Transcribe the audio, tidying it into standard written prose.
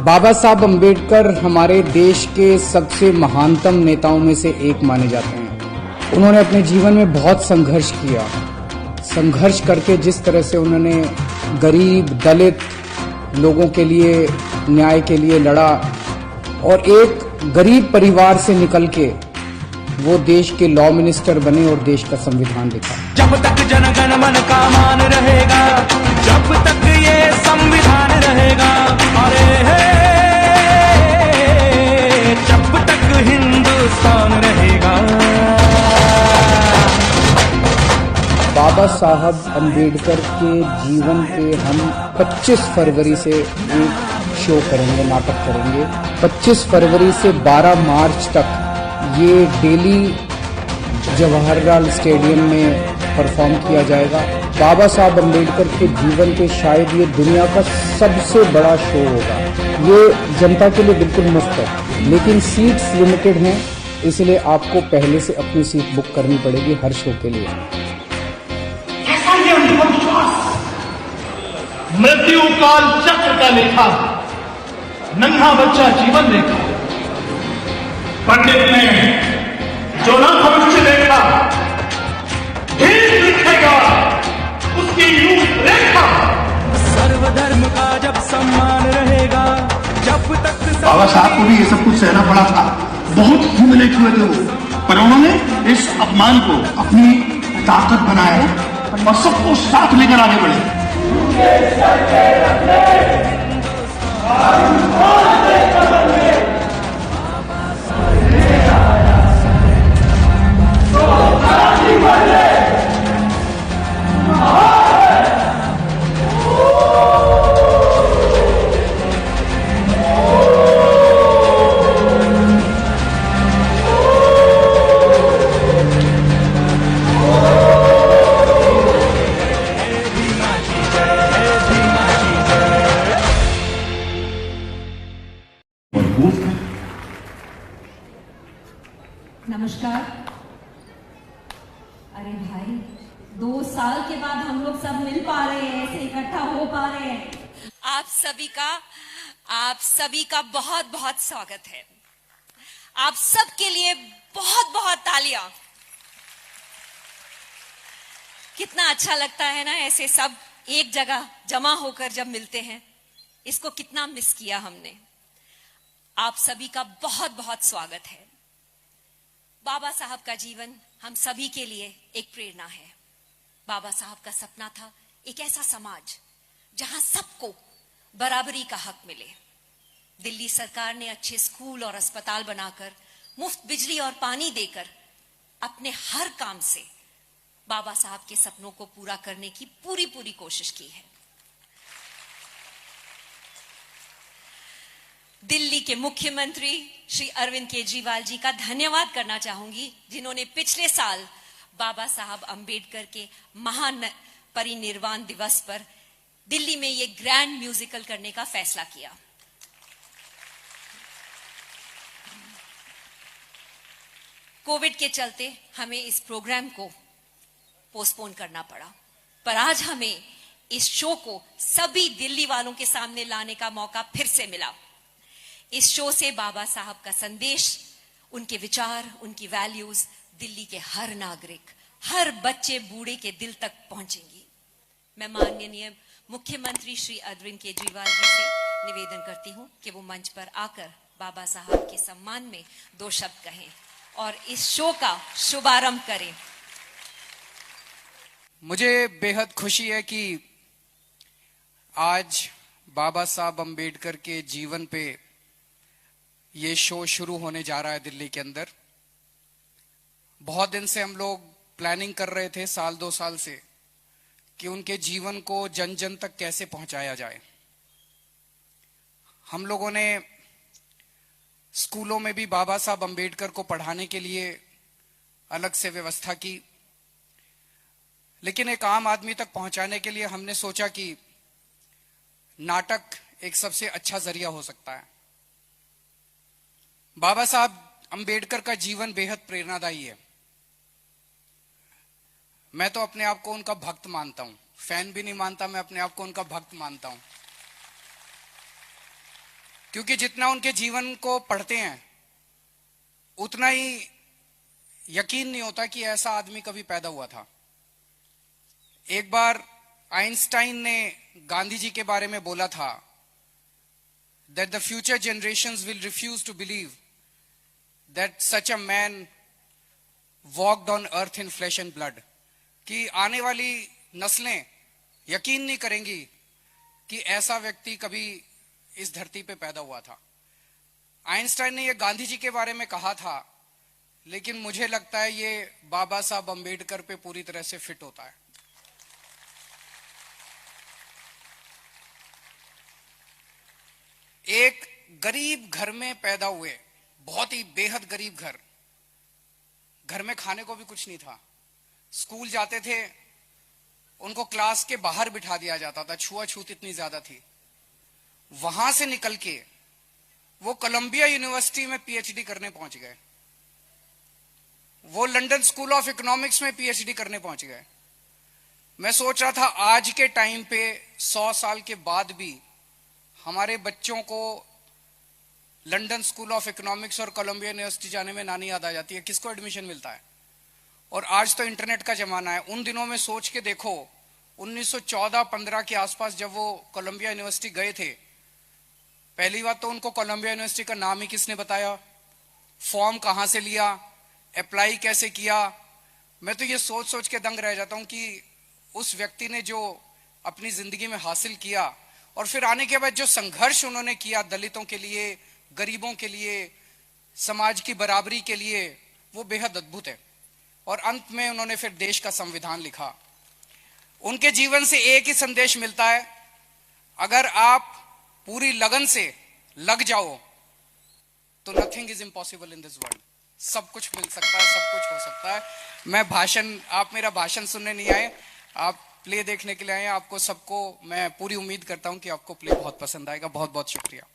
बाबा साहब अम्बेडकर हमारे देश के सबसे महानतम नेताओं में से एक माने जाते हैं। उन्होंने अपने जीवन में बहुत संघर्ष किया। संघर्ष करके जिस तरह से उन्होंने गरीब दलित लोगों के लिए न्याय के लिए लड़ा और एक गरीब परिवार से निकल के वो देश के लॉ मिनिस्टर बने और देश का संविधान लिखा। जब तक जनगण मन का मान रहेगा, जब तक ये संविधान रहेगा, अरे जब तक हिंदुस्तान रहेगा। बाबा साहब अम्बेडकर के जीवन पे हम 25 फरवरी से एक शो करेंगे, नाटक करेंगे। 25 फरवरी से 12 मार्च तक ये डेली जवाहरलाल स्टेडियम में परफॉर्म किया जाएगा। बाबा साहब अम्बेडकर के जीवन पे शायद ये दुनिया का सबसे बड़ा शो होगा। ये जनता के लिए बिल्कुल मुफ्त है, लेकिन सीट्स लिमिटेड हैं, इसलिए आपको पहले से अपनी सीट बुक करनी पड़ेगी हर शो के लिए। मृत्यु काल चक्र का लेखा, नन्हा बच्चा जीवन रेखा। पंडित ने जो न भविष्य देखा, ठीक लिखेगा उसकी रूपरेखा। सर्वधर्म का जब सम्मान रहेगा, जब तक बाबा साहब को भी ये सब कुछ सहना पड़ा था। बहुत ह्यूमिलेट हुए थे वो, पर उन्होंने इस अपमान को अपनी ताकत बनाया और सबको साथ लेकर आगे बढ़े। नमस्कार। अरे भाई, 2 साल के बाद हम लोग सब मिल पा रहे हैं, ऐसे इकट्ठा हो पा रहे हैं। आप सभी का बहुत बहुत स्वागत है। आप सबके लिए बहुत बहुत तालियां। कितना अच्छा लगता है ना ऐसे सब एक जगह जमा होकर जब मिलते हैं। इसको कितना मिस किया हमने। आप सभी का बहुत बहुत स्वागत है। बाबा साहब का जीवन हम सभी के लिए एक प्रेरणा है। बाबा साहब का सपना था एक ऐसा समाज जहां सबको बराबरी का हक मिले। दिल्ली सरकार ने अच्छे स्कूल और अस्पताल बनाकर, मुफ्त बिजली और पानी देकर अपने हर काम से बाबा साहब के सपनों को पूरा करने की पूरी कोशिश की है। दिल्ली के मुख्यमंत्री श्री अरविंद केजरीवाल जी का धन्यवाद करना चाहूंगी, जिन्होंने पिछले साल बाबा साहब अम्बेडकर के महान परिनिर्वाण दिवस पर दिल्ली में ये ग्रैंड म्यूजिकल करने का फैसला किया। कोविड के चलते हमें इस प्रोग्राम को पोस्टपोन करना पड़ा, पर आज हमें इस शो को सभी दिल्ली वालों के सामने लाने का मौका फिर से मिला। इस शो से बाबा साहब का संदेश, उनके विचार, उनकी वैल्यूज दिल्ली के हर नागरिक, हर बच्चे बूढ़े के दिल तक पहुंचेंगी। मैं माननीय मुख्यमंत्री श्री अरविंद केजरीवाल जी से निवेदन करती हूं कि वो मंच पर आकर बाबा साहब के सम्मान में 2 शब्द कहें और इस शो का शुभारंभ करें। मुझे बेहद खुशी है कि आज बाबा साहब अम्बेडकर के जीवन पे ये शो शुरू होने जा रहा है दिल्ली के अंदर। बहुत दिन से हम लोग प्लानिंग कर रहे थे, साल 2 साल से, कि उनके जीवन को जन जन तक कैसे पहुंचाया जाए। हम लोगों ने स्कूलों में भी बाबा साहब अम्बेडकर को पढ़ाने के लिए अलग से व्यवस्था की, लेकिन एक आम आदमी तक पहुंचाने के लिए हमने सोचा कि नाटक एक सबसे अच्छा जरिया हो सकता है। बाबा साहब अम्बेडकर का जीवन बेहद प्रेरणादायी है। मैं तो अपने आप को उनका भक्त मानता हूं, फैन भी नहीं मानता, मैं अपने आप को उनका भक्त मानता हूं। क्योंकि जितना उनके जीवन को पढ़ते हैं उतना ही यकीन नहीं होता कि ऐसा आदमी कभी पैदा हुआ था। एक बार आइंस्टाइन ने गांधी जी के बारे में बोला था that the future generations will refuse to believe that such a man walked on earth in flesh and blood, कि आने वाली नस्लें यकीन नहीं करेंगी कि ऐसा व्यक्ति कभी इस धरती पे पैदा हुआ था। आइंस्टाइन ने ये गांधी जी के बारे में कहा था, लेकिन मुझे लगता है ये बाबा साहब अंबेडकर पे पूरी तरह से फिट होता है। एक गरीब घर में पैदा हुए, बहुत ही बेहद गरीब घर में खाने को भी कुछ नहीं था। स्कूल जाते थे, उनको क्लास के बाहर बिठा दिया जाता था, छुआछूत इतनी ज्यादा थी। वहां से निकल के वो कोलंबिया यूनिवर्सिटी में पीएचडी करने पहुंच गए, वो लंदन स्कूल ऑफ इकोनॉमिक्स में पीएचडी करने पहुंच गए। मैं सोच रहा था आज के टाइम पे 100 साल के बाद भी हमारे बच्चों को लंदन स्कूल ऑफ इकोनॉमिक्स और कोलंबिया यूनिवर्सिटी जाने में नानी याद आ जाती है, किसको एडमिशन मिलता है। और आज तो इंटरनेट का जमाना है। उन दिनों में सोच के देखो, 1914-15 के आसपास जब वो कोलंबिया यूनिवर्सिटी गए थे, पहली बात तो उनको कोलंबिया यूनिवर्सिटी का नाम ही किसने बताया, फॉर्म कहां से लिया, अप्लाई कैसे किया। मैं तो ये सोच सोच के दंग रह जाता हूं कि उस व्यक्ति ने जो अपनी जिंदगी में हासिल किया और फिर आने के बाद जो संघर्ष उन्होंने किया दलितों के लिए, गरीबों के लिए, समाज की बराबरी के लिए, वो बेहद अद्भुत है। और अंत में उन्होंने फिर देश का संविधान लिखा। उनके जीवन से एक ही संदेश मिलता है, अगर आप पूरी लगन से लग जाओ तो nothing is impossible in this world. सब कुछ मिल सकता है, सब कुछ हो सकता है। आप मेरा भाषण सुनने नहीं आए, आप प्ले देखने के लिए आए। आपको सबको मैं पूरी उम्मीद करता हूं कि आपको प्ले बहुत पसंद आएगा। बहुत बहुत शुक्रिया।